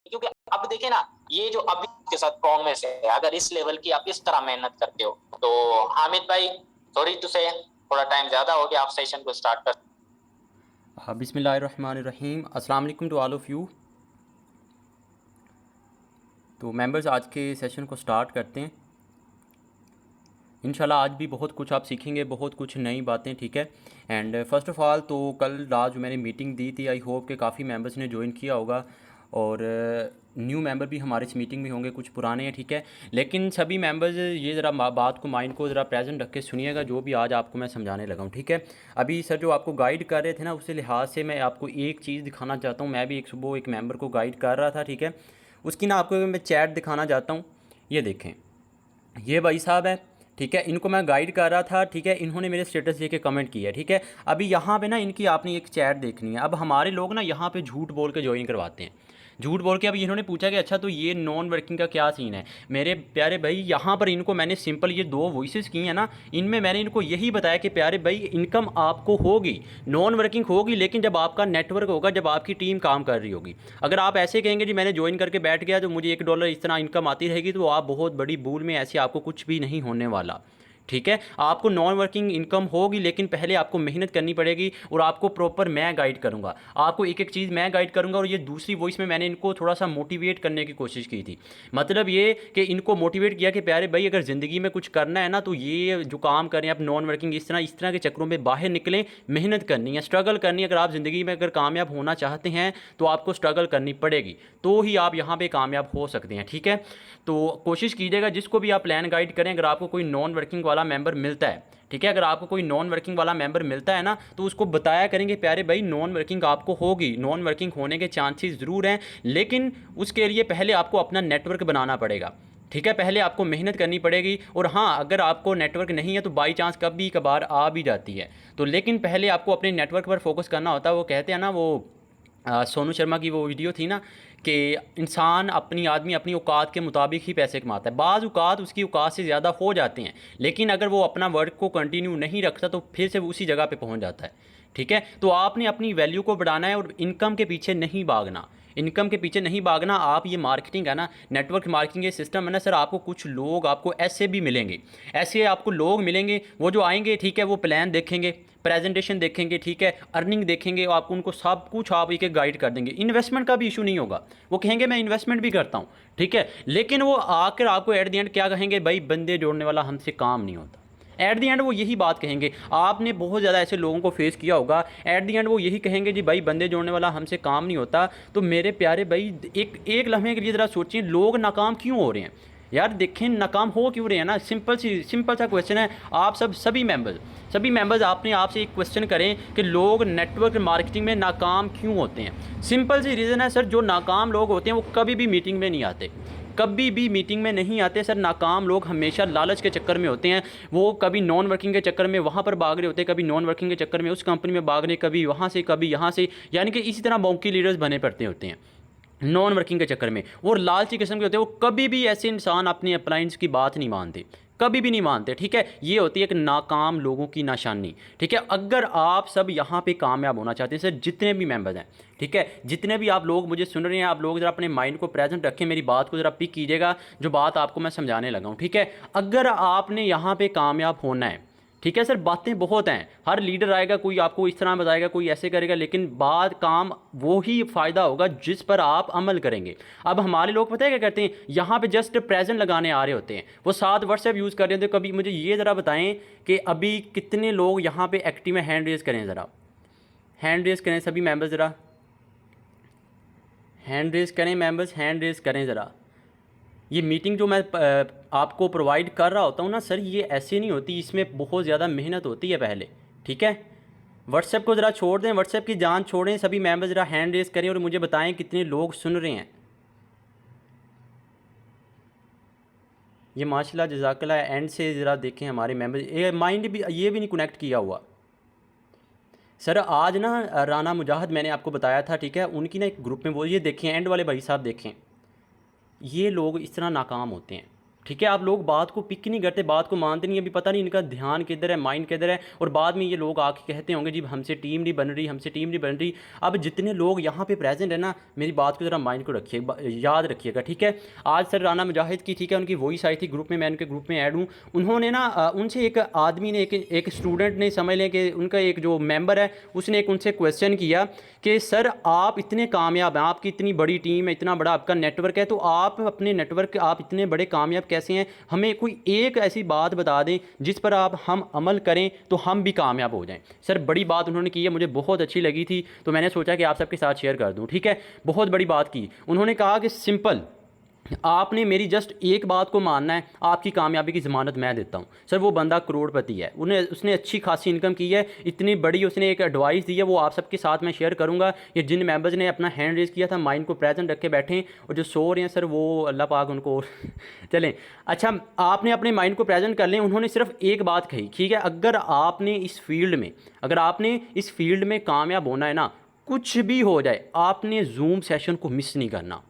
क्योंकि अब देखिए ना, ये जो अभी के साथ प्रॉमिस है, अगर इस लेवल की आप इस तरह मेहनत करते हो तो हामिद भाई, सॉरी टू से थोड़ा टाइम ज्यादा हो गया, आप सेशन को स्टार्ट कर। बिस्मिल्लाहिर्रहमानिर्रहीम, अस्सलाम वालेकुम टू ऑल ऑफ़ यू। तो मेंबर्स, आज के सेशन को स्टार्ट करते हैं। इंशाल्लाह आज भी बहुत कुछ आप सीखेंगे, बहुत कुछ नई बातें, ठीक है। एंड फ़र्स्ट ऑफ़ ऑल तो कल रात जो मैंने मीटिंग दी थी, आई होप के काफ़ी मेंबर्स ने ज्वाइन किया होगा और न्यू मेंबर भी हमारे इस मीटिंग में होंगे, कुछ पुराने हैं, ठीक है। लेकिन सभी मेंबर्स ये ज़रा बात को, माइंड को ज़रा प्रेजेंट रख के सुनिएगा, जो भी आज आपको मैं समझाने लगा हूँ, ठीक है। अभी सर जो आपको गाइड कर रहे थे ना, उस लिहाज से मैं आपको एक चीज़ दिखाना चाहता हूँ। मैं भी एक सुबह एक मेंबर को गाइड कर रहा था, ठीक है। उसकी ना आपको मैं चैट दिखाना चाहता हूँ। ये देखें, ये भाई साहब है, ठीक है। इनको मैं गाइड कर रहा था, ठीक है। इन्होंने मेरे स्टेटस देके कमेंट किया, ठीक है। अभी यहाँ पे ना इनकी आपने एक चैट देखनी है। अब हमारे लोग ना यहाँ पे झूठ बोल के ज्वाइन करवाते हैं, झूठ बोल के। अब इन्होंने पूछा कि अच्छा तो ये नॉन वर्किंग का क्या सीन है। मेरे प्यारे भाई, यहाँ पर इनको मैंने सिंपल ये दो वॉइसेस की हैं ना, इनमें मैंने इनको यही बताया कि प्यारे भाई, इनकम आपको होगी, नॉन वर्किंग होगी, लेकिन जब आपका नेटवर्क होगा, जब आपकी टीम काम कर रही होगी। अगर आप ऐसे कहेंगे जी मैंने ज्वाइन करके बैठ गया तो मुझे $1 इस तरह इनकम आती रहेगी, तो आप बहुत बड़ी भूल में, ऐसे आपको कुछ भी नहीं होने वाला, ठीक है। आपको नॉन वर्किंग इनकम होगी, लेकिन पहले आपको मेहनत करनी पड़ेगी और आपको प्रॉपर मैं गाइड करूंगा, आपको एक एक चीज़ मैं गाइड करूंगा। और ये दूसरी वॉइस में मैंने इनको थोड़ा सा मोटिवेट करने की कोशिश की थी। मतलब ये कि इनको मोटिवेट किया कि प्यारे भाई, अगर ज़िंदगी में कुछ करना है ना, तो ये जो काम करें आप नॉन वर्किंग, इस तरह के चक्रों में बाहर निकलें। मेहनत करनी है, स्ट्रगल करनी है। अगर आप ज़िंदगी में अगर कामयाब होना चाहते हैं तो आपको स्ट्रगल करनी पड़ेगी, तो ही आप यहाँ पे कामयाब हो सकते हैं, ठीक है। तो कोशिश कीजिएगा, जिसको भी आप प्लान गाइड करें, अगर आपको कोई नॉन वर्किंग वाला मेंबर मिलता है, ठीक है, अगर आपको कोई नॉन वर्किंग वाला मेंबर मिलता है ना, तो उसको बताया करेंगे प्यारे भाई, नॉन वर्किंग आपको होगी, नॉन वर्किंग होने के चांसेस ज़रूर हैं, लेकिन उसके लिए पहले आपको अपना नेटवर्क बनाना पड़ेगा, ठीक है। पहले आपको मेहनत करनी पड़ेगी। और हाँ, अगर आपको नेटवर्क नहीं है तो बाई चांस कभी कभार आ भी जाती है, तो लेकिन पहले आपको अपने नेटवर्क पर फोकस करना होता है। वो कहते हैं ना, वो सोनू शर्मा की वो वीडियो थी ना, कि इंसान आदमी अपनी औकात के मुताबिक ही पैसे कमाता है। बाज़ औकात उसकी औकात से ज़्यादा हो जाते हैं, लेकिन अगर वो अपना वर्क को कंटिन्यू नहीं रखता तो फिर से वो उसी जगह पे पहुंच जाता है, ठीक है। तो आपने अपनी वैल्यू को बढ़ाना है और इनकम के पीछे नहीं भागना, इनकम के पीछे नहीं भागना। आप ये मार्केटिंग है ना, नेटवर्क मार्केटिंग ये सिस्टम है ना सर, आपको कुछ लोग आपको ऐसे भी मिलेंगे, ऐसे आपको लोग मिलेंगे, वो जो आएंगे, ठीक है, वो प्लान देखेंगे, प्रेजेंटेशन देखेंगे, ठीक है, अर्निंग देखेंगे, और आपको उनको सब कुछ आप एक एक गाइड कर देंगे। इन्वेस्टमेंट का भी इशू नहीं होगा, वो कहेंगे मैं इन्वेस्टमेंट भी करता हूँ, ठीक है। लेकिन वो आकर आपको एट द एंड क्या कहेंगे, भाई बंदे जोड़ने वाला हमसे काम नहीं होता। एट द एंड वो यही बात कहेंगे। आपने बहुत ज़्यादा ऐसे लोगों को फेस किया होगा, एट द एंड वो यही कहेंगे जी भाई बंदे जोड़ने वाला हमसे काम नहीं होता। तो मेरे प्यारे भाई, एक एक लम्हे के लिए ज़रा सोचिए, लोग नाकाम क्यों हो रहे हैं यार। देखें नाकाम हो क्यों रहे हैं ना, सिंपल सा क्वेश्चन है। आप सभी मेंबर्स आपने आपसे एक क्वेश्चन करें कि लोग नेटवर्क मार्केटिंग में नाकाम क्यों होते हैं। सिंपल सी रीज़न है सर, जो नाकाम लोग होते हैं वो कभी भी मीटिंग में नहीं आते, कभी भी मीटिंग में नहीं आते सर। नाकाम लोग हमेशा लालच के चक्कर में होते हैं। वो कभी नॉन वर्किंग के चक्कर में वहाँ पर भाग रहे होते हैं, कभी नॉन वर्किंग के चक्कर में उस कंपनी में भाग रहे, कभी वहाँ से कभी यहाँ से, यानी कि इसी तरह मौकी लीडर्स बने पड़ते होते हैं नॉन वर्किंग के चक्कर में। वो लालची किस्म के होते हैं, वो कभी भी ऐसे इंसान अपने अप्लाइंस की बात नहीं मानते, कभी भी नहीं मानते, ठीक है। ये होती है एक नाकाम लोगों की निशानी, ठीक है। अगर आप सब यहाँ पे कामयाब होना चाहते हैं सर, जितने भी मेंबर्स हैं, ठीक है, जितने भी आप लोग मुझे सुन रहे हैं, आप लोग ज़रा अपने माइंड को प्रेजेंट रखें, मेरी बात को ज़रा पिक कीजिएगा, जो बात आपको मैं समझाने लगा हूँ, ठीक है। अगर आपने यहाँ पे कामयाब होना है, ठीक है सर, बातें बहुत हैं, हर लीडर आएगा, कोई आपको इस तरह बताएगा, कोई ऐसे करेगा, लेकिन बाद काम वो ही फ़ायदा होगा जिस पर आप अमल करेंगे। अब हमारे लोग पता है क्या करते हैं, यहाँ पे जस्ट प्रेजेंट लगाने आ रहे होते हैं, वो साथ व्हाट्सएप यूज़ कर रहे होते हैं। कभी मुझे ये ज़रा बताएं कि अभी कितने लोग यहाँ पे एक्टिव हैं, हैंड रेज़ करें ज़रा, हैंड रेज़ करें सभी मेंबर्स, ज़रा हैंड रेज़ करें मेंबर्स, हैंड रेज़ करें ज़रा। ये मीटिंग जो मैं आपको प्रोवाइड कर रहा होता हूँ ना सर, ये ऐसे नहीं होती, इसमें बहुत ज़्यादा मेहनत होती है पहले, ठीक है। व्हाट्सएप को ज़रा छोड़ दें, व्हाट्सएप की जान छोड़ें, सभी मेंबर ज़रा हैंड रेज़ करें और मुझे बताएं कितने लोग सुन रहे हैं। ये माशाल्लाह जज़ाकल्लाह, एंड से ज़रा देखें हमारे मेंबर, ये माइंड भी, ये भी नहीं कनेक्ट किया हुआ सर। आज ना राना मुजाहिद मैंने आपको बताया था, ठीक है, उनकी ना एक ग्रुप में, वो ये देखें एंड वाले भाई साहब देखें, ये लोग इस तरह नाकाम होते हैं, ठीक है, आप लोग बात को पिक नहीं करते, बात को मानते नहीं। अभी पता नहीं इनका ध्यान किधर है, माइंड किधर है, और बाद में ये लोग आके कहते होंगे जी हमसे टीम नहीं बन रही, हमसे टीम नहीं बन रही। अब जितने लोग यहाँ पे प्रेजेंट है ना, मेरी बात को ज़रा माइंड को रखिए, याद रखिएगा, ठीक है। आज सर राना मुजाहिद की, ठीक है, उनकी वॉइस आई थी ग्रुप में, मैं उनके ग्रुप में ऐड हूँ। उन्होंने ना उनसे एक आदमी ने, एक स्टूडेंट ने, समझ लें कि उनका एक जो मेंबर है, उसने एक उनसे क्वेश्चन किया कि सर आप इतने कामयाब हैं, आपकी इतनी बड़ी टीम है, इतना बड़ा आपका नेटवर्क है, तो आप अपने नेटवर्क, आप इतने बड़े कामयाब कैसे हैं? हमें कोई एक ऐसी बात बता दें जिस पर हम अमल करें तो हम भी कामयाब हो जाएं। सर बड़ी बात उन्होंने की है, मुझे बहुत अच्छी लगी थी, तो मैंने सोचा कि आप सबके साथ शेयर कर दूं, ठीक है। बहुत बड़ी बात की उन्होंने, कहा कि सिंपल, आपने मेरी जस्ट एक बात को मानना है, आपकी कामयाबी की ज़मानत मैं देता हूँ। सर वो बंदा करोड़पति है, उसने अच्छी खासी इनकम की है, इतनी बड़ी उसने एक एडवाइस दी है, वो आप सबके साथ मैं शेयर करूँगा। ये जिन मेंबर्स ने अपना हैंड रेज़ किया था, माइंड को प्रेजेंट रख के बैठे, और जो सो रहे हैं सर वो अल्लाह पाक उनको चलें। अच्छा, आपने अपने माइंड को प्रेजेंट कर लें। उन्होंने सिर्फ एक बात कही, ठीक है, अगर आपने इस फील्ड में कामयाब होना है ना, कुछ भी हो जाए, आपने जूम सेशन को मिस नहीं करना।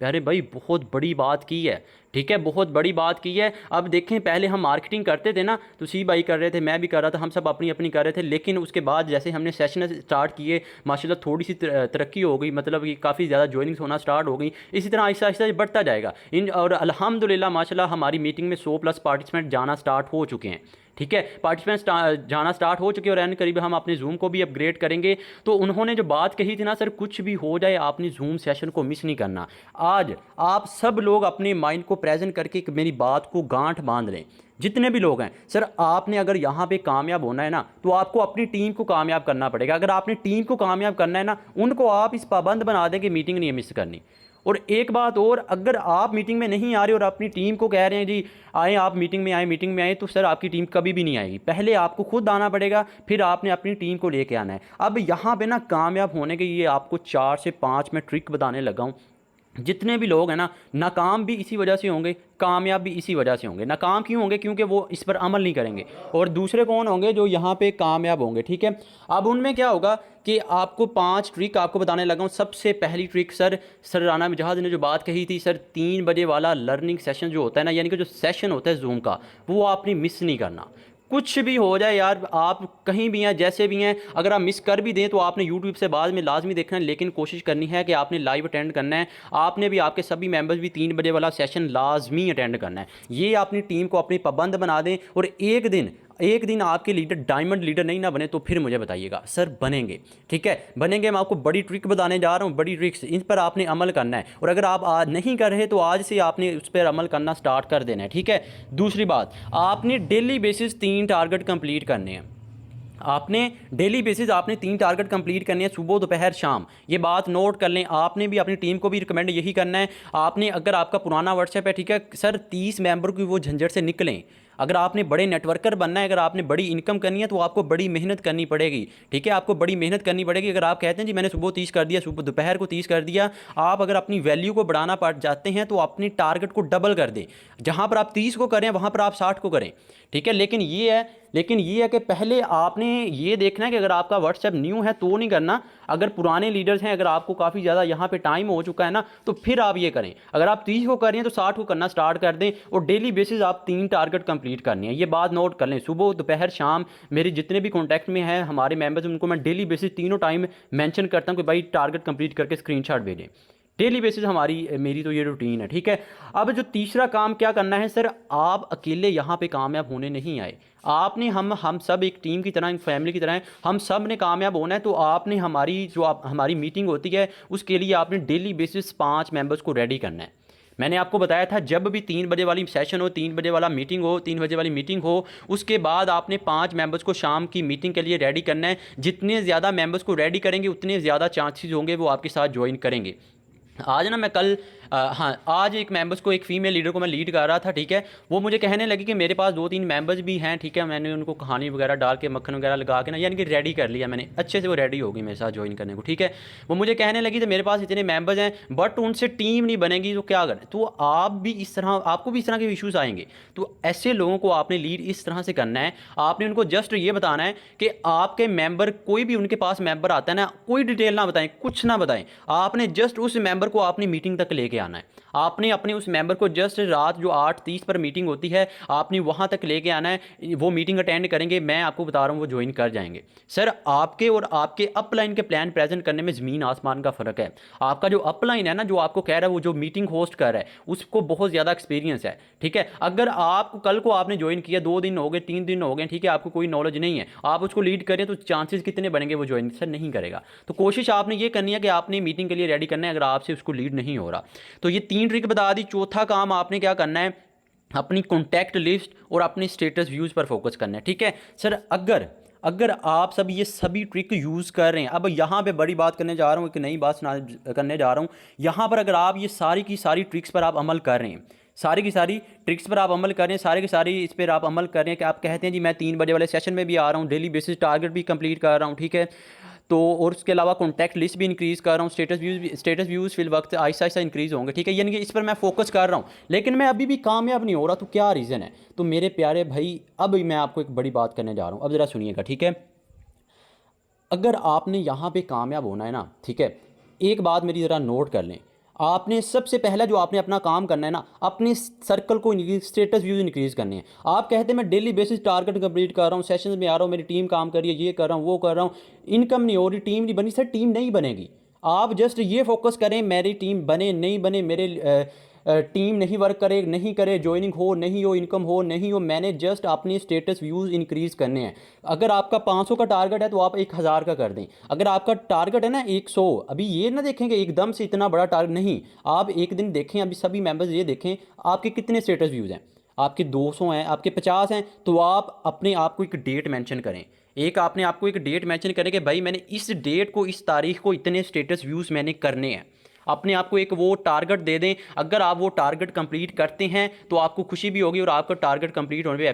प्यारे भाई बहुत बड़ी बात की है, ठीक है, बहुत बड़ी बात की है। अब देखें, पहले हम मार्केटिंग करते थे ना, तो सी भाई कर रहे थे, मैं भी कर रहा था, हम सब अपनी अपनी कर रहे थे, लेकिन उसके बाद जैसे हमने सेशन स्टार्ट किए, माशाल्लाह थोड़ी सी तरक्की हो गई, मतलब कि काफ़ी ज़्यादा ज्वाइनिंग्स होना स्टार्ट हो गई। इसी तरह आहिस्ता आहिस्ता बढ़ता जाएगा और अल्हम्दुलिल्लाह माशाल्लाह हमारी मीटिंग में 100+ पार्टिसिपेंट जाना स्टार्ट हो चुके हैं, ठीक है, पार्टिसिपेंट्स जाना स्टार्ट हो चुके हैं, और एंड करीब हम अपने जूम को भी अपग्रेड करेंगे। तो उन्होंने जो बात कही थी ना, सर कुछ भी हो जाए आपने जूम सेशन को मिस नहीं करना। आज आप सब लोग अपने माइंड को प्रेजेंट करके मेरी बात को गांठ बांध लें, जितने भी लोग हैं। सर आपने अगर यहाँ पे कामयाब होना है ना, तो आपको अपनी टीम को कामयाब करना पड़ेगा। अगर आपने टीम को कामयाब करना है ना, उनको आप इस पाबंद बना दें कि मीटिंग नहीं मिस करनी। और एक बात और, अगर आप मीटिंग में नहीं आ रहे और अपनी टीम को कह रहे हैं जी आए, आप मीटिंग में आए, तो सर आपकी टीम कभी भी नहीं आएगी। पहले आपको खुद आना पड़ेगा, फिर आपने अपनी टीम को लेके आना है। अब यहाँ पे ना कामयाब होने के ये आपको 4 से 5 मैं ट्रिक बताने लगा हूँ। जितने भी लोग हैं ना, नाकाम भी इसी वजह से होंगे, कामयाब भी इसी वजह से होंगे। नाकाम क्यों होंगे? क्योंकि वो इस पर अमल नहीं करेंगे। और दूसरे कौन होंगे? जो यहाँ पे कामयाब होंगे, ठीक है। अब उनमें क्या होगा कि आपको 5 ट्रिक आपको बताने लगा हूँ। सबसे पहली ट्रिक, सर राना मुजाहिद ने जो बात कही थी, सर 3 बजे वाला लर्निंग सेशन जो होता है ना, यानी कि जो सेशन होता है जूम का, वो आपने मिस नहीं करना। कुछ भी हो जाए यार, आप कहीं भी हैं, जैसे भी हैं, अगर आप मिस कर भी दें तो आपने यूट्यूब से बाद में लाजमी देखना है, लेकिन कोशिश करनी है कि आपने लाइव अटेंड करना है। आपने भी, आपके सभी मेंबर्स भी 3 बजे वाला सेशन लाजमी अटेंड करना है। ये अपनी टीम को अपनी पाबंद बना दें। और एक दिन आपके लीडर डायमंड लीडर नहीं ना बने तो फिर मुझे बताइएगा। सर बनेंगे, ठीक है, बनेंगे। मैं आपको बड़ी ट्रिक बताने जा रहा हूँ, बड़ी ट्रिक्स, इन पर आपने अमल करना है। और अगर आप आज नहीं कर रहे तो आज से आपने उस पर अमल करना स्टार्ट कर देना है, ठीक है। दूसरी बात, आपने डेली बेसिस 3 टारगेट कंप्लीट करने हैं। आपने डेली बेसिस आपने 3 टारगेट कंप्लीट करने हैं, सुबह दोपहर शाम। ये बात नोट कर लें। आपने भी अपनी टीम को भी रिकमेंड यही करना है। आपने, अगर आपका पुराना व्हाट्सएप है, ठीक है सर, 30 मेंबर की वो झंझट से निकलें। अगर आपने बड़े नेटवर्कर बनना है, अगर आपने बड़ी इनकम करनी है, तो आपको बड़ी मेहनत करनी पड़ेगी, ठीक है, आपको बड़ी मेहनत करनी पड़ेगी। अगर आप कहते हैं जी मैंने सुबह 30 कर दिया, सुबह दोपहर को 30 कर दिया, आप अगर अपनी वैल्यू को बढ़ाना पड़ जाते हैं तो अपनी टारगेट को डबल कर दें। जहाँ पर आप 30 को करें वहाँ पर आप 60 को करें, ठीक है। लेकिन ये है कि पहले आपने ये देखना है कि अगर आपका व्हाट्सएप न्यू है तो नहीं करना। अगर पुराने लीडर्स हैं, अगर आपको काफ़ी ज़्यादा यहाँ पे टाइम हो चुका है ना, तो फिर आप ये करें। अगर आप 30 को कर रहे हैं तो 60 को करना स्टार्ट कर दें। और डेली बेसिस आप 3 टारगेट कंप्लीट करनी है। ये बात नोट कर लें। सुबह दोपहर शाम मेरे जितने भी कॉन्टैक्ट में हैं हमारे मेंबर्स, उनको मैं डेली बेसिस तीनों टाइम मेंशन करता हूँ कि भाई टारगेट कंप्लीट करके स्क्रीनशॉट भेजें। डेली बेसिस मेरी तो ये रूटीन है, ठीक है। अब जो तीसरा काम क्या करना है, सर आप अकेले यहाँ पे कामयाब होने नहीं आए। आपने, हम सब एक टीम की तरह, एक फैमिली की तरह हैं, हम सब ने कामयाब होना है। तो आपने हमारी मीटिंग होती है, उसके लिए आपने डेली बेसिस 5 मेंबर्स को रेडी करना है। मैंने आपको बताया था जब भी 3 बजे वाली सेशन हो, 3 बजे वाला मीटिंग हो, 3 बजे वाली मीटिंग हो, उसके बाद आपने 5 मेंबर्स को शाम की मीटिंग के लिए रेडी करना है। जितने ज़्यादा मेंबर्स को रेडी करेंगे उतने ज़्यादा चांसेस होंगे वो आपके साथ ज्वाइन करेंगे। आज ना मैं कल आज एक मेंबर्स को, एक फीमेल लीडर को मैं लीड कर रहा था, ठीक है। वो मुझे कहने लगी कि मेरे पास 2-3 मेंबर्स भी हैं, ठीक है। मैंने उनको कहानी वगैरह डाल के, मक्खन वगैरह लगा के ना, यानी कि रेडी कर लिया मैंने अच्छे से, वो रेडी हो गई मेरे साथ ज्वाइन करने को, ठीक है। वो मुझे कहने लगी तो मेरे पास इतने मेंबर्स हैं बट उनसे टीम नहीं बनेगी तो क्या करें। तो आप भी इस तरह, आपको भी इस तरह के इशूज़ आएंगे। तो ऐसे लोगों को आपने लीड इस तरह से करना है। आपने उनको जस्ट ये बताना है कि आपके मेंबर, कोई भी उनके पास मेंबर आता है ना, कोई डिटेल ना बताएं, कुछ ना बताएं। आपने जस्ट उस मेंबर को अपनी मीटिंग तक लेके आना है। आपने अपने उस मेंबर को जस्ट रात जो 8:30 पर मीटिंग होती है आपने वहाँ तक लेके आना है। वो मीटिंग अटेंड करेंगे, मैं आपको बता रहा हूँ वो ज्वाइन कर जाएंगे। सर आपके और आपके अपलाइन के प्लान प्रेजेंट करने में ज़मीन आसमान का फ़र्क है। आपका जो अपलाइन है ना, जो आपको कह रहा है, वो जो मीटिंग होस्ट कर रहा है उसको बहुत ज़्यादा एक्सपीरियंस है, ठीक है। अगर आप कल को आपने ज्वाइन किया, 2 दिन हो गए, 3 दिन हो गए, ठीक है, आपको कोई नॉलेज नहीं है, आप उसको लीड करें तो चांसेस कितने बढ़ेंगे वो ज्वाइन सर नहीं करेगा। तो कोशिश आपने ये करनी है कि आपने मीटिंग के लिए रेडी करना है अगर आपसे उसको लीड नहीं हो रहा। तो ये 3 ट्रिक बता दी। चौथा काम आपने क्या करना है, अपनी कॉन्टैक्ट लिस्ट और अपने स्टेटस व्यूज़ पर फोकस करना है, ठीक है। सर अगर आप सब ये सभी ट्रिक यूज़ कर रहे हैं, अब यहाँ पे बड़ी बात करने जा रहा हूँ, एक नई बात करने जा रहा हूँ यहाँ पर। अगर आप ये सारी की सारी ट्रिक्स पर आप अमल कर रहे हैं, सारी की सारी ट्रिक्स पर आप अमल कर रहे हैं, सारी की सारी इस पर आप अमल कर रहे हैं कि आप कहते हैं जी मैं 3 बजे वाले सेशन में भी आ रहा हूँ, डेली बेसिस टारगेट भी कंप्लीट कर रहा हूँ, ठीक है। तो और उसके अलावा कॉन्टैक्ट लिस्ट भी इंक्रीज़ कर रहा हूँ, स्टेटस व्यूज़ फिल वक्त आहिस्ता आहिस्ता इंक्रीज़ होंगे, ठीक है। यानी कि इस पर मैं फोकस कर रहा हूँ, लेकिन मैं अभी भी कामयाब नहीं हो रहा। तो क्या रीज़न है? तो मेरे प्यारे भाई, अब मैं आपको एक बड़ी बात करने जा रहा हूँ, अब ज़रा सुनिएगा, ठीक है। अगर आपने यहाँ पे कामयाब होना है ना, ठीक है, एक बात मेरी ज़रा नोट कर लें। आपने सबसे पहला जो आपने अपना काम करना है ना, अपने सर्कल को स्टेटस व्यूज इंक्रीज़ करने हैं। आप कहते हैं मैं डेली बेसिस टारगेट कंप्लीट कर रहा हूँ, सेशंस में आ रहा हूँ, मेरी टीम काम कर रही है, ये कर रहा हूँ, वो कर रहा हूँ, इनकम नहीं हो रही, टीम नहीं बनी। सर टीम नहीं बनेगी। आप जस्ट ये फोकस करें मेरी टीम बने नहीं बने, मेरे टीम नहीं वर्क करे नहीं करे, ज्वाइनिंग हो नहीं हो, इनकम हो नहीं हो, मैंने जस्ट अपने स्टेटस व्यूज़ इंक्रीज़ करने हैं। अगर आपका 500 का टारगेट है तो आप 1000 का कर दें। अगर आपका टारगेट है ना 100, अभी ये ना देखेंगे एकदम से इतना बड़ा टारगेट नहीं, आप एक दिन देखें, अभी सभी मेंबर्स ये देखें आपके कितने स्टेटस व्यूज़ हैं। आपके 200 हैं, आपके 50 हैं, तो आप अपने आप को एक डेट मेंशन करें। एक आपने आपको एक डेट मेंशन करें कि भाई मैंने इस डेट को, इस तारीख को इतने स्टेटस व्यूज़ मैंने करने हैं। अपने आप को एक वो टारगेट दे दें। अगर आप वो टारगेट कंप्लीट करते हैं तो आपको खुशी भी होगी और आपका टारगेट कंप्लीट होने पे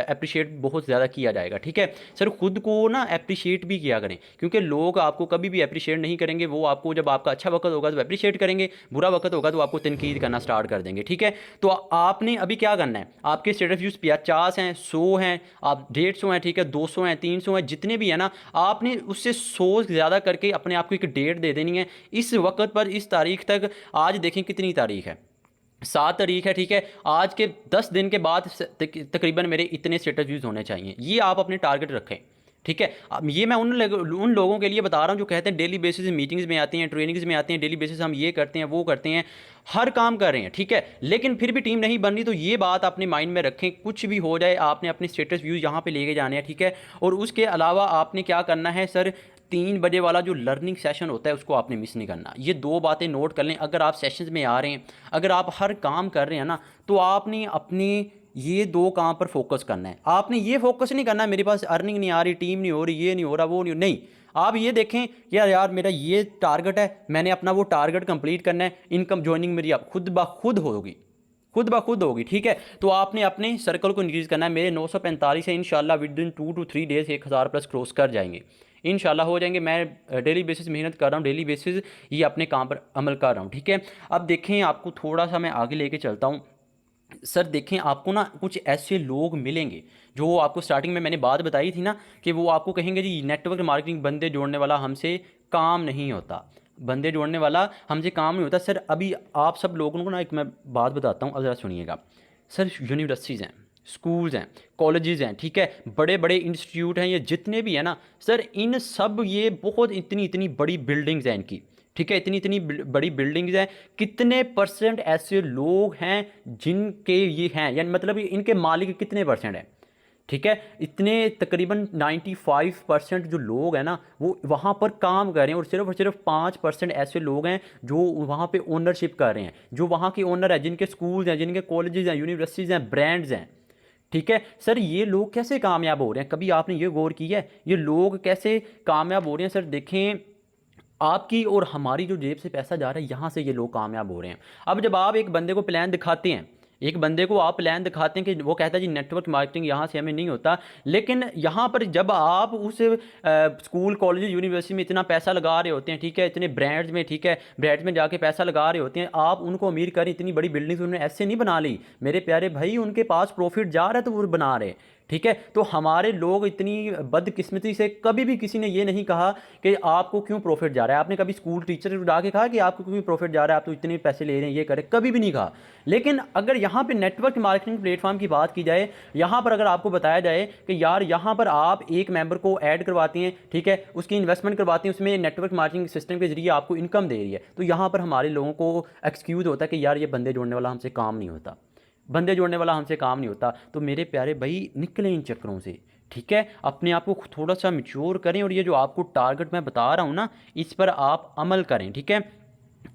अप्रिशिएट बहुत ज़्यादा किया जाएगा, ठीक है। सर खुद को ना अप्रिशिएट भी किया करें, क्योंकि लोग आपको कभी भी अप्रिशिएट नहीं करेंगे। वो आपको जब आपका अच्छा वक्त होगा तो अप्रिशिएट करेंगे, बुरा वक्त होगा तो आपको तनकीद करना स्टार्ट कर देंगे, ठीक है। तो आपने अभी क्या करना है, आपके स्टेटस व्यूज़ 50 हैं, 100 हैं, आप 150 हैं, ठीक है, 200 हैं, 300 हैं, जितने भी हैं ना, आपने उससे 100 ज़्यादा करके अपने आप को एक डेट दे देनी है। इस वक्त पर, इस तारीख तक, आज देखें कितनी तारीख है, 7 तारीख है, ठीक है। आज के 10 दिन के बाद तकरीबन मेरे इतने स्टेटस व्यूज़ होने चाहिए। ये आप अपने टारगेट रखें, ठीक है। अब ये मैं उन लोगों के लिए बता रहा हूँ जो कहते हैं डेली बेसिस मीटिंग्स में आते हैं, ट्रेनिंग्स में आते हैं, डेली बेसिस हम ये करते हैं, वो करते हैं, हर काम कर रहे हैं, ठीक है, लेकिन फिर भी टीम नहीं बन रही। तो ये बात अपने माइंड में रखें, कुछ भी हो जाए आपने अपने स्टेटस व्यूज़ यहाँ पे लेके जाने हैं, ठीक है। और उसके अलावा आपने क्या करना है सर, 3 बजे वाला जो लर्निंग सेशन होता है उसको आपने मिस नहीं करना। ये 2 बातें नोट कर लें। अगर आप सेशंस में आ रहे हैं, अगर आप हर काम कर रहे हैं ना, तो आपने अपने ये 2 काम पर फोकस करना है। आपने ये फोकस नहीं करना मेरे पास अर्निंग नहीं आ रही, टीम नहीं हो रही, ये नहीं हो रहा, वो नहीं। आप ये देखें यार मेरा ये टारगेट है, मैंने अपना वो टारगेट कंप्लीट करना है, इनकम ज्वाइनिंग मेरी आप खुद ब खुद होगी, ठीक है। तो आपने अपने सर्कल को इंक्रीज़ करना है। मेरे 945 है, इंशाल्लाह with in 2 to 3 days 1000 plus cross कर जाएंगे, इंशाल्लाह हो जाएंगे। मैं डेली बेसिस मेहनत कर रहा हूँ, डेली बेसिस ये अपने काम पर अमल कर रहा हूँ, ठीक है। अब देखें, आपको थोड़ा सा मैं आगे लेके चलता हूँ। सर देखें, आपको ना कुछ ऐसे लोग मिलेंगे जो आपको स्टार्टिंग में मैंने बात बताई थी ना, कि वो आपको कहेंगे जी नेटवर्क मार्केटिंग बंदे जोड़ने वाला हमसे काम नहीं होता, बंदे जोड़ने वाला हमसे काम नहीं होता। सर अभी आप सब लोगों को ना एक मैं बात बताता हूँ, अब ज़रा सुनिएगा। सर यूनिवर्सिटीज़ हैं, स्कूल्स हैं, कॉलेजेस हैं, ठीक है, बड़े बड़े इंस्टीट्यूट हैं, ये जितने भी हैं ना सर, इन सब ये बहुत इतनी बड़ी बिल्डिंग्स हैं इनकी, ठीक है, इतनी बड़ी बिल्डिंग्स हैं। कितने परसेंट ऐसे लोग हैं जिनके ये हैं, यानी मतलब इनके मालिक कितने परसेंट हैं, ठीक है। इतने तकरीबन 95% जो लोग हैं ना वो वहाँ पर काम कर रहे हैं, और सिर्फ 5% ऐसे लोग हैं जो वहाँ पे ओनरशिप कर रहे हैं, जो वहाँ के ओनर हैं, जिनके स्कूल्स हैं, जिनके कॉलेजेस हैं, यूनिवर्सिटीज़ हैं, ब्रांड्स हैं, ठीक है। सर ये लोग कैसे कामयाब हो रहे हैं, कभी आपने ये गौर किया है ये लोग कैसे कामयाब हो रहे हैं? सर देखें, आपकी और हमारी जो जेब से पैसा जा रहा है यहाँ से ये लोग कामयाब हो रहे हैं। अब जब आप एक बंदे को प्लान दिखाते हैं, एक बंदे को आप प्लान दिखाते हैं कि वो कहता है जी नेटवर्क मार्केटिंग यहाँ से हमें नहीं होता, लेकिन यहाँ पर जब आप उस स्कूल कॉलेज यूनिवर्सिटी में इतना पैसा लगा रहे होते हैं, ठीक है, इतने ब्रांड्स में, ठीक है, ब्रांड्स में जाके पैसा लगा रहे होते हैं, आप उनको अमीर करें, इतनी बड़ी बिल्डिंग्स उन्होंने ऐसे नहीं बना ली मेरे प्यारे भाई, उनके पास प्रॉफिट जा रहा है तो वो बना रहे, ठीक है। तो हमारे लोग इतनी बदकिस्मती से कभी भी किसी ने ये नहीं कहा कि आपको क्यों प्रॉफिट जा रहा है। आपने कभी स्कूल टीचर उठा के कहा कि आपको क्यों प्रॉफिट जा रहा है, आप तो इतने पैसे ले रहे हैं, ये करें, कभी भी नहीं कहा। लेकिन अगर यहाँ पे नेटवर्क मार्केटिंग प्लेटफॉर्म की बात की जाए, यहाँ पर अगर आपको बताया जाए कि यार यहाँ पर आप एक मेंबर को ऐड करवाती हैं, ठीक है, उसकी इन्वेस्टमेंट करवाती हैं, उसमें नेटवर्क मार्केटिंग सिस्टम के जरिए आपको इनकम दे रही है, तो यहाँ पर हमारे लोगों को एक्सक्यूज़ होता है कि यार ये बंदे जोड़ने वाला हमसे काम नहीं होता, बंदे जोड़ने वाला हमसे काम नहीं होता। तो मेरे प्यारे भाई निकले इन चक्करों से, ठीक है। अपने आप को थोड़ा सा मैच्योर करें और ये जो आपको टारगेट मैं बता रहा हूँ ना, इस पर आप अमल करें, ठीक है।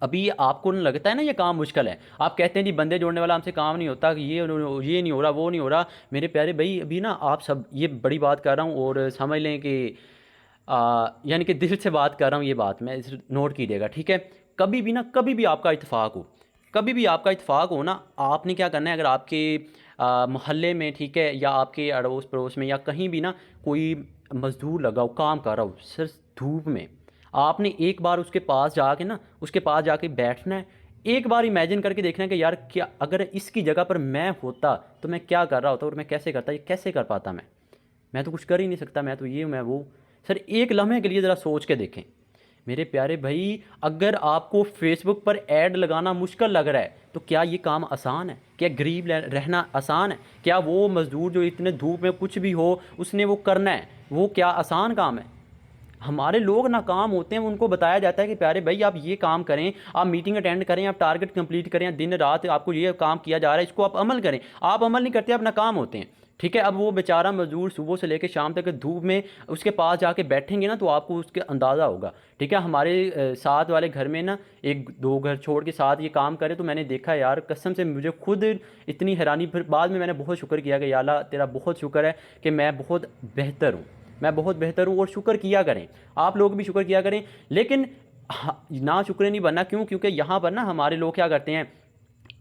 अभी आपको लगता है ना ये काम मुश्किल है, आप कहते हैं जी बंदे जोड़ने वाला हमसे काम नहीं होता, कि ये नहीं हो रहा, वो नहीं हो रहा। मेरे प्यारे भाई अभी ना आप सब, ये बड़ी बात कर रहा हूँ और समझ लें कि यानी कि दिल से बात कर रहा हूँ, ये बात मैं नोट कीजिएगा, ठीक है। कभी भी ना, कभी भी आपका इत्तेफाक हो, कभी भी आपका इत्तेफाक हो ना, आपने क्या करना है, अगर आपके मोहल्ले में, ठीक है, या आपके अड़ोस पड़ोस में या कहीं भी ना कोई मज़दूर लगा हो, काम कर रहा हो सिर्फ धूप में, आपने एक बार उसके पास जाके ना, उसके पास जाके बैठना है, एक बार इमेजिन करके देखना है कि यार क्या अगर इसकी जगह पर मैं होता तो मैं क्या कर रहा होता और मैं कैसे करता, ये कैसे कर पाता मैं तो कुछ कर ही नहीं सकता, मैं तो ये मैं वो। सर एक लम्हे के लिए ज़रा सोच के देखें मेरे प्यारे भाई, अगर आपको फेसबुक पर ऐड लगाना मुश्किल लग रहा है तो क्या ये काम आसान है? क्या गरीब रहना आसान है? क्या वो मज़दूर जो इतने धूप में कुछ भी हो उसने वो करना है, वो क्या आसान काम है? हमारे लोग नाकाम होते हैं, उनको बताया जाता है कि प्यारे भाई आप ये काम करें, आप मीटिंग अटेंड करें, आप टारगेट कंप्लीट करें, दिन रात आपको ये काम किया जा रहा है, इसको आप अमल करें। आप अमल नहीं करते, आप नाकाम होते हैं, ठीक है। अब वो बेचारा मजदूर सुबह से लेकर शाम तक धूप में उसके पास जाके बैठेंगे ना, तो आपको उसके अंदाज़ा होगा, ठीक है। हमारे साथ वाले घर में ना एक दो घर छोड़ के साथ ये काम करे, तो मैंने देखा यार कसम से मुझे खुद इतनी हैरानी, फिर बाद में मैंने बहुत शुक्र किया कि या अल्लाह तेरा बहुत शुक्र है कि मैं बहुत बेहतर हूँ, मैं बहुत बेहतर हूँ। और शुक्र किया करें, आप लोग भी शुक्र किया करें। लेकिन ना शुक्र नहीं बनना, क्यों? क्योंकि यहाँ पर ना हमारे लोग क्या करते हैं,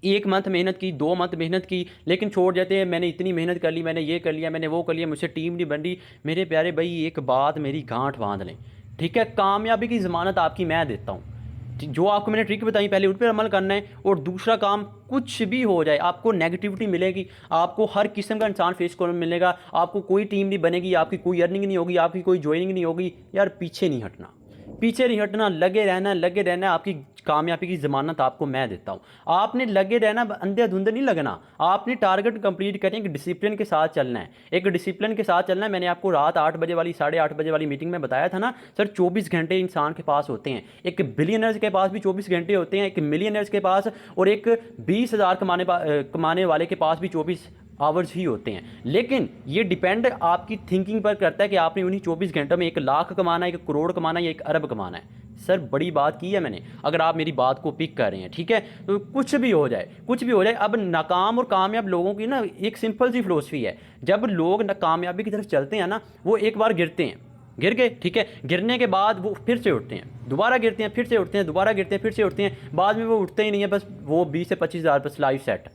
एक मंथ मेहनत की, 2 मंथ मेहनत की, लेकिन छोड़ जाते हैं, मैंने इतनी मेहनत कर ली, मैंने ये कर लिया, मैंने वो कर लिया, मुझसे टीम नहीं बन रही। मेरे प्यारे भाई एक बात मेरी गांठ बांध लें, ठीक है, कामयाबी की ज़मानत आपकी मैं देता हूँ। जो आपको मैंने ट्रिक बताई पहले उन पर अमल करना है। और दूसरा काम, कुछ भी हो जाए आपको नेगेटिविटी मिलेगी, आपको हर किस्म का इंसान फेस करने मिलेगा, आपको कोई टीम नहीं बनेगी, आपकी कोई अर्निंग नहीं होगी, आपकी कोई ज्वाइनिंग नहीं होगी। यार पीछे नहीं हटना, पीछे नहीं हटना, लगे रहना, लगे रहना। आपकी कामयाबी की ज़मानत आपको मैं देता हूँ। आपने लगे रहना, अंधे धुंधे नहीं लगना, आपने टारगेट कंप्लीट करें, एक डिसिप्लिन के साथ चलना है, एक डिसिप्लिन के साथ चलना है। मैंने आपको रात 8 बजे वाली 8:30 बजे वाली मीटिंग में बताया था ना सर, 24 घंटे इंसान के पास होते हैं। एक बिलियनर्स के पास भी 24 घंटे होते हैं, एक मिलियनर्स के पास और एक 20,000 कमाने वाले के पास भी 24 आवर्स ही होते हैं। लेकिन ये डिपेंड आपकी थिंकिंग पर करता है कि आपने उन्हीं 24 घंटों में 1 लाख कमाना है, 1 करोड़ कमाना है या 1 अरब कमाना है। सर बड़ी बात की है मैंने, अगर आप मेरी बात को पिक कर रहे हैं, ठीक है। तो कुछ भी हो जाए, कुछ भी हो जाए। अब नाकाम और कामयाब लोगों की ना एक सिंपल सी फिलोसफी है, जब लोग कामयाबी की तरफ चलते हैं ना, वो एक बार गिरते हैं, गिर गए, ठीक है, गिरने के बाद वो फिर से उठते हैं, दोबारा गिरते हैं, फिर से उठते हैं, दोबारा गिरते हैं, फिर से उठते हैं, बाद में वो उठते ही नहीं है, बस वो 20 से 25 हज़ार बस लाइफ सेट,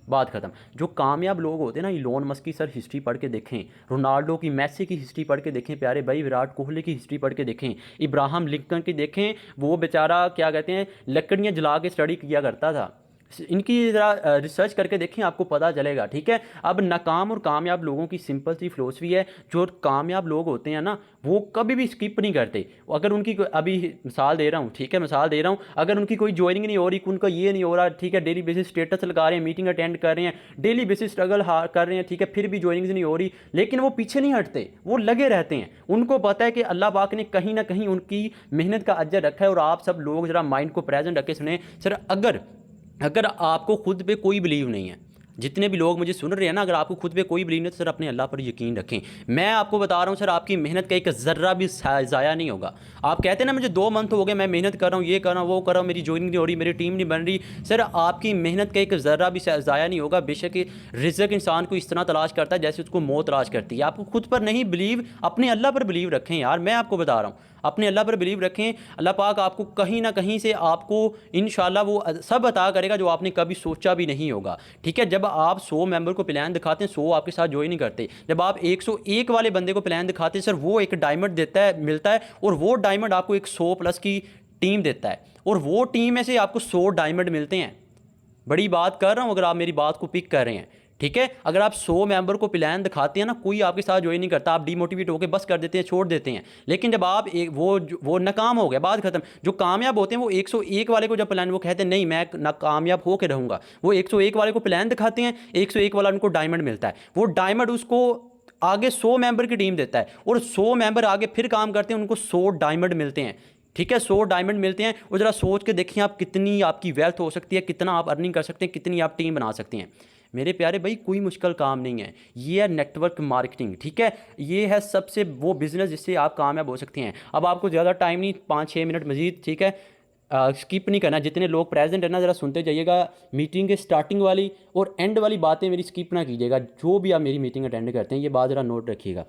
बात खत्म। जो कामयाब लोग होते हैं ना, इलोन मस्क की सर हिस्ट्री पढ़ के देखें, रोनाल्डो की, मैसी की हिस्ट्री पढ़ के देखें, प्यारे भाई विराट कोहली की हिस्ट्री पढ़ के देखें, इब्राहिम लिंकन की देखें, वो बेचारा क्या कहते हैं लकड़ियाँ जला के स्टडी किया करता था। इनकी ज़रा रिसर्च करके देखें, आपको पता चलेगा, ठीक है। अब नाकाम और कामयाब लोगों की सिंपल सी फिलोसफी है, जो कामयाब लोग होते हैं ना, वो कभी भी स्किप नहीं करते। अगर उनकी अभी मिसाल दे रहा हूँ, ठीक है, मिसाल दे रहा हूँ, अगर उनकी कोई ज्वाइनिंग नहीं हो रही, उनका ये नहीं हो रहा, ठीक है, डेली बेसिस स्टेटस लगा रहे हैं, मीटिंग अटेंड कर रहे हैं, डेली बेसिस स्ट्रगल कर रहे हैं, ठीक है, फिर भी ज्वाइनिंग नहीं हो रही, लेकिन वो पीछे नहीं हटते, वो लगे रहते हैं। उनको पता है कि अल्लाह पाक ने कहीं ना कहीं उनकी मेहनत का अजर रखा है। और आप सब लोग ज़रा माइंड को प्रेजेंट रख के सुने सर, अगर आपको खुद पे कोई बिलीव नहीं है, जितने भी लोग मुझे सुन रहे हैं ना, अगर आपको खुद पे कोई बिलीव नहीं है तो सर अपने अल्लाह पर यकीन रखें। मैं आपको बता रहा हूँ सर, आपकी मेहनत का एक ज़र्रा भी ज़ाया नहीं होगा। आप कहते हैं ना मुझे 2 मंथ हो गए, मैं मेहनत कर रहा हूँ, ये कर रहा हूँ, वो कर रहा हूँ, मेरी ज्वाइनिंग नहीं हो रही, मेरी टीम नहीं बन रही। सर आपकी मेहनत का एक ज़र्रा भी ज़ाया नहीं होगा। बेशक रिज़्क इंसान को इस तरह तलाश करता है जैसे उसको मौत तलाश करती है। आपको खुद पर नहीं बिलीव, अपने अल्लाह पर बिलीव रखें यार, मैं आपको बता रहा हूँ, अपने अल्लाह पर बिलीव रखें। अल्लाह पाक आपको कहीं ना कहीं से आपको इंशाल्लाह वो सब अता करेगा जो आपने कभी सोचा भी नहीं होगा, ठीक है। जब आप 100 मेंबर को प्लान दिखाते हैं, 100 आपके साथ ज्वाइन नहीं करते। जब आप 101 वाले बंदे को प्लान दिखाते हैं सर, वो एक डायमंड देता है, मिलता है, और वो डायमंड आपको एक 100 प्लस की टीम देता है, और वो टीम में से आपको 100 डायमंड मिलते हैं। बड़ी बात कर रहा हूँ, अगर आप मेरी बात को पिक कर रहे हैं, ठीक है। अगर आप 100 मेंबर को प्लान दिखाते हैं ना, कोई आपके साथ ज्वाइन नहीं करता, आप डीमोटिवेट होकर बस कर देते हैं, छोड़ देते हैं। लेकिन जब आप एक वो नाकाम हो गया, बात खत्म। जो कामयाब होते हैं वो 101 वाले को जब प्लान, वो कहते हैं नहीं मैं नाकामयाब होकर रहूँगा, वो 101 वाले को प्लान दिखाते हैं, 101 वाला उनको डायमंड मिलता है। वो डायमंड उसको आगे 100 मेंबर की टीम देता है, और 100 मेंबर आगे फिर काम करते हैं, उनको 100 डायमंड मिलते हैं। ठीक है, 100 डायमंड मिलते हैं। और ज़रा सोच के देखिए आप कितनी आपकी वेल्थ हो सकती है, कितना आप अर्निंग कर सकते हैं, कितनी आप टीम बना सकते हैं। मेरे प्यारे भाई, कोई मुश्किल काम नहीं है, ये है नेटवर्क मार्केटिंग। ठीक है, ये है सबसे वो बिज़नेस जिससे आप कामयाब हो सकते हैं। अब आपको ज़्यादा टाइम नहीं, 5-6 मिनट मजीद, ठीक है, स्किप नहीं करना। जितने लोग प्रेजेंट है ना, ज़रा सुनते जाइएगा। मीटिंग के स्टार्टिंग वाली और एंड वाली बातें मेरी स्किप ना कीजिएगा। जो भी आप मेरी मीटिंग अटेंड करते हैं, ये बात ज़रा नोट रखिएगा।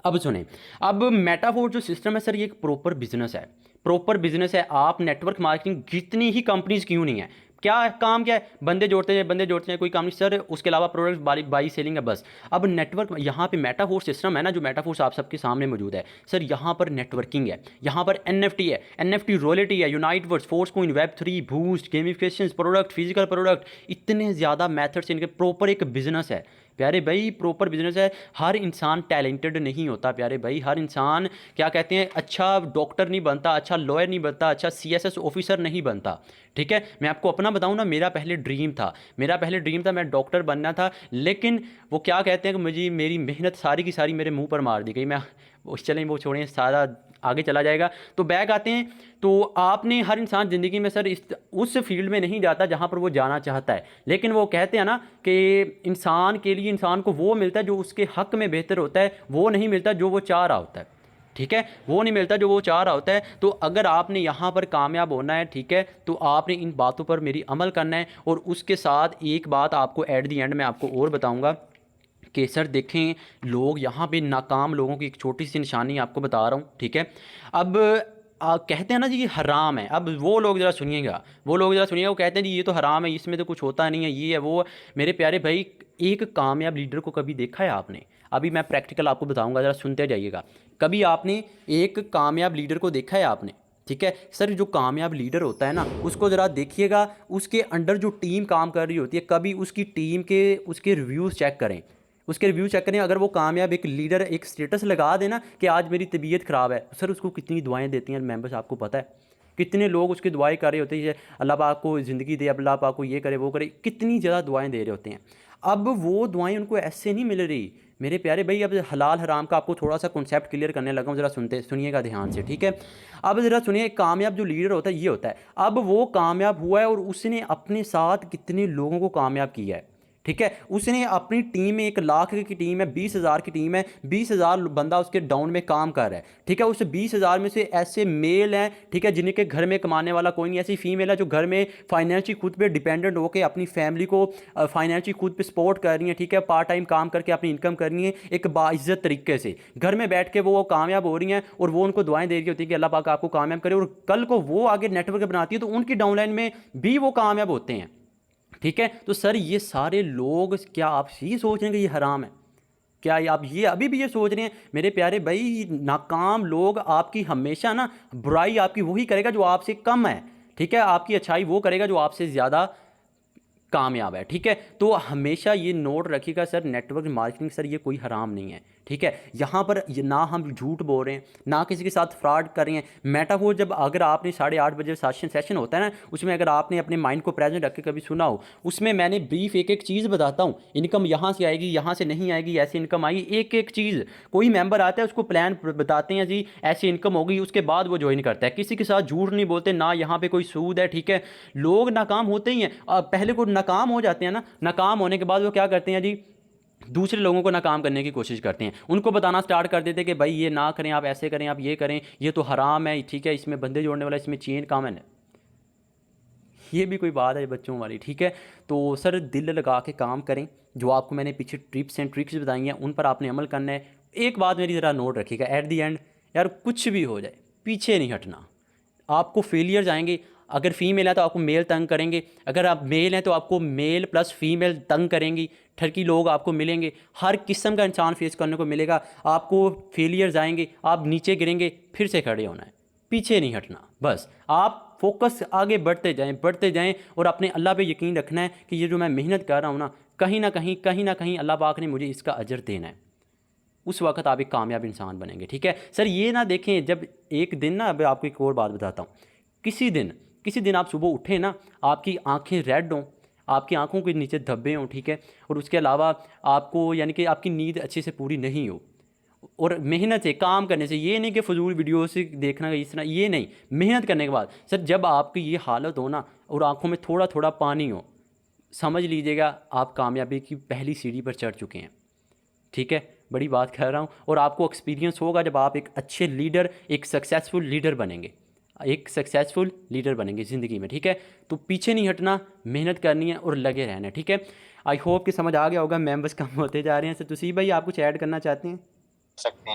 अब सुने, अब मेटाफोर जो सिस्टम है सर, ये एक प्रॉपर बिजनेस है, प्रॉपर बिजनेस है। आप नेटवर्क मार्केटिंग जितनी ही कंपनीज क्यों नहीं है, क्या काम क्या है, बंदे जोड़ते हैं, बंदे जोड़ते हैं, कोई काम नहीं सर। उसके अलावा प्रोडक्ट बाई सेलिंग है बस। अब नेटवर्क, यहाँ पे मेटाफोर सिस्टम है ना, जो मेटाफोर्स आप सबके सामने मौजूद है सर, यहाँ पर नेटवर्किंग है, यहाँ पर एनएफटी है, एनएफटी रॉयल्टी है, यूनाइट वर्स, फोर्स कोइन, वेब3, boost, gamification, product, physical product, इतने ज़्यादा मेथड्स इनके। प्रॉपर एक बिजनेस है प्यारे भाई, प्रॉपर बिजनेस है। हर इंसान टैलेंटेड नहीं होता प्यारे भाई, हर इंसान क्या कहते हैं, अच्छा डॉक्टर नहीं बनता, अच्छा लॉयर नहीं बनता, अच्छा सीएसएस ऑफिसर नहीं बनता। ठीक है, मैं आपको अपना बताऊं ना, मेरा पहले ड्रीम था, मैं डॉक्टर बनना था। लेकिन वो क्या कहते हैं कि मुझे मेरी मेहनत सारी की सारी मेरे मुंह पर मार दी गई। मैं चलें वो छोड़ें, सारा आगे चला जाएगा। तो बैक आते हैं, तो आपने, हर इंसान ज़िंदगी में सर उस फील्ड में नहीं जाता जहाँ पर वो जाना चाहता है। लेकिन वो कहते हैं ना कि इंसान के लिए इंसान को वो मिलता है जो उसके हक में बेहतर होता है, वो नहीं मिलता जो वो चाह रहा होता है। ठीक है, वो नहीं मिलता जो वो चाह रहा होता है। तो अगर आपने यहाँ पर कामयाब होना है, ठीक है, तो आपने इन बातों पर मेरी अमल करना है। और उसके साथ एक बात आपको एट दी एंड में आपको और बताऊँगा कि सर देखें, लोग यहाँ पे नाकाम लोगों की एक छोटी सी निशानी आपको बता रहा हूँ। ठीक है, अब कहते हैं ना जी ये हराम है। अब वो लोग ज़रा सुनिएगा, वो कहते हैं जी ये तो हराम है, इसमें तो कुछ होता नहीं है, ये है वो। मेरे प्यारे भाई, एक कामयाब लीडर को कभी देखा है आपने? अभी मैं प्रैक्टिकल आपको बताऊंगा, ज़रा सुनते जाइएगा। कभी आपने एक कामयाब लीडर को देखा है आपने? ठीक है सर, जो कामयाब लीडर होता है ना, उसको ज़रा देखिएगा, उसके अंडर जो टीम काम कर रही होती है, कभी उसकी टीम के उसके रिव्यूज़ चेक करें, अगर वो कामयाब एक लीडर एक स्टेटस लगा देना कि आज मेरी तबीयत ख़राब है, सर उसको कितनी दुआएं देती हैं मेंबर्स, आपको पता है? कितने लोग उसकी दुआएं कर रहे होते हैं, अल्लाह पाक को ज़िंदगी दे, अल्लाह पाक को ये करे वो करे, कितनी ज़्यादा दुआएं दे रहे होते हैं। अब वो दुआएं उनको ऐसे नहीं मिल रही मेरे प्यारे भाई। अब हलाल हराम का आपको थोड़ा सा कॉन्सेप्ट क्लियर करने लगा हूँ, ज़रा सुनिएगा ध्यान से। ठीक है, अब ज़रा सुनिए, कामयाब जो लीडर होता है ये होता है, अब वो कामयाब हुआ है और उसने अपने साथ कितने लोगों को कामयाब किया है। ठीक है, उसने अपनी टीम में 1 लाख की टीम है, 20,000 की टीम है, 20,000 बंदा उसके डाउन में काम कर रहा है। ठीक है, उस 20,000 में से ऐसे मेल हैं, ठीक है, जिनके घर में कमाने वाला कोई नहीं, ऐसी फीमेल है जो घर में फाइनेंशियली खुद पे डिपेंडेंट होकर अपनी फैमिली को फाइनेंशियली खुद पे सपोर्ट कर रही है। ठीक है, पार्ट टाइम काम करके अपनी इनकम कर रही है, एक बाइज्जत तरीके से घर में बैठ के वो कामयाब हो रही हैं, और वो उनको दुआएं दे रही होती है कि अल्लाह पाक आपको कामयाब करे, और कल को वो आगे नेटवर्क बनाती है तो उनकी डाउनलाइन में भी वो कामयाब होते हैं। ठीक है, तो सर ये सारे लोग, क्या आप ये सोच रहे हैं कि ये हराम है? क्या आप ये अभी भी ये सोच रहे हैं? मेरे प्यारे भाई, नाकाम लोग आपकी हमेशा ना, बुराई आपकी वही करेगा जो आपसे कम है। ठीक है, आपकी अच्छाई वो करेगा जो आपसे ज़्यादा कामयाब है। ठीक है, तो हमेशा ये नोट रखिएगा सर, नेटवर्क मार्केटिंग सर ये कोई हराम नहीं है। ठीक है, यहाँ पर ना हम झूठ बोल रहे हैं, ना किसी के साथ फ्रॉड कर रहे हैं। मेटाफोर जब अगर आपने 8:30 बजे सेशन होता है ना, उसमें अगर आपने अपने माइंड को प्रेजेंट रख के कभी सुना हो, उसमें मैंने ब्रीफ एक चीज़ बताता हूँ, इनकम यहाँ से आएगी, यहाँ से नहीं आएगी, ऐसी इनकम आएगी, एक चीज़। कोई मेंबर आता है, उसको प्लान बताते हैं जी ऐसी इनकम होगी, उसके बाद वो ज्वाइन करता है। किसी के साथ झूठ नहीं बोलते, ना यहाँ पे कोई सूद है। ठीक है, लोग नाकाम होते ही हैं, पहले को नाकाम हो जाते हैं ना, नाकाम होने के बाद वो क्या करते हैं जी, दूसरे लोगों को नाकाम करने की कोशिश करते हैं, उनको बताना स्टार्ट कर देते हैं कि भाई ये ना करें, आप ऐसे करें, आप ये करें, ये तो हराम है। ठीक है, इसमें बंदे जोड़ने वाला, इसमें चेन काम है, ये भी कोई बात है बच्चों वाली? ठीक है, तो सर दिल लगा के काम करें, जो आपको मैंने पीछे टिप्स एंड ट्रिक्स बताई हैं उन पर आपने अमल करना है। एक बात मेरी ज़रा नोट रखिएगा, एट दी एंड यार कुछ भी हो जाए पीछे नहीं हटना। आपको फेलियर्स आएंगे, अगर फीमेल है तो आपको मेल तंग करेंगे, अगर आप मेल हैं तो आपको मेल प्लस फीमेल तंग करेंगी, ठरकी लोग आपको मिलेंगे, हर किस्म का इंसान फेस करने को मिलेगा। आपको फेलियर्स आएंगे, आप नीचे गिरेंगे, फिर से खड़े होना है। पीछे नहीं हटना। बस आप फोकस आगे बढ़ते जाएं और अपने अल्लाह पे यकीन रखना है कि ये जो मैं मेहनत कर रहा हूँ ना, कहीं ना कहीं अल्लाह पाक ने मुझे इसका अजर देना है। उस वक्त आप एक कामयाब इंसान बनेंगे। ठीक है सर, ये ना देखें जब एक दिन ना, अब आपको एक और बात बताता हूँ, किसी दिन आप सुबह उठे ना, आपकी आंखें रेड हों, आपकी आंखों के नीचे धब्बे हों, ठीक है, और उसके अलावा आपको यानी कि आपकी नींद अच्छे से पूरी नहीं हो, और मेहनत से काम करने से, ये नहीं कि फजूल वीडियो से देखना इस तरह, ये नहीं, मेहनत करने के बाद सर जब आपकी ये हालत हो ना और आंखों में थोड़ा थोड़ा पानी हो, समझ लीजिएगा आप कामयाबी की पहली सीढ़ी पर चढ़ चुके हैं। ठीक है, बड़ी बात कर रहा हूँ, और आपको एक्सपीरियंस होगा जब आप एक अच्छे लीडर, एक सक्सेसफुल लीडर बनेंगे, ज़िंदगी में। ठीक है, तो पीछे नहीं हटना, मेहनत करनी है और लगे रहना है। ठीक है, आई होप कि समझ आ गया होगा। मेंबर्स कम होते जा रहे हैं। सर तुसी भाई आप कुछ ऐड करना चाहते हैं? सकते हैं।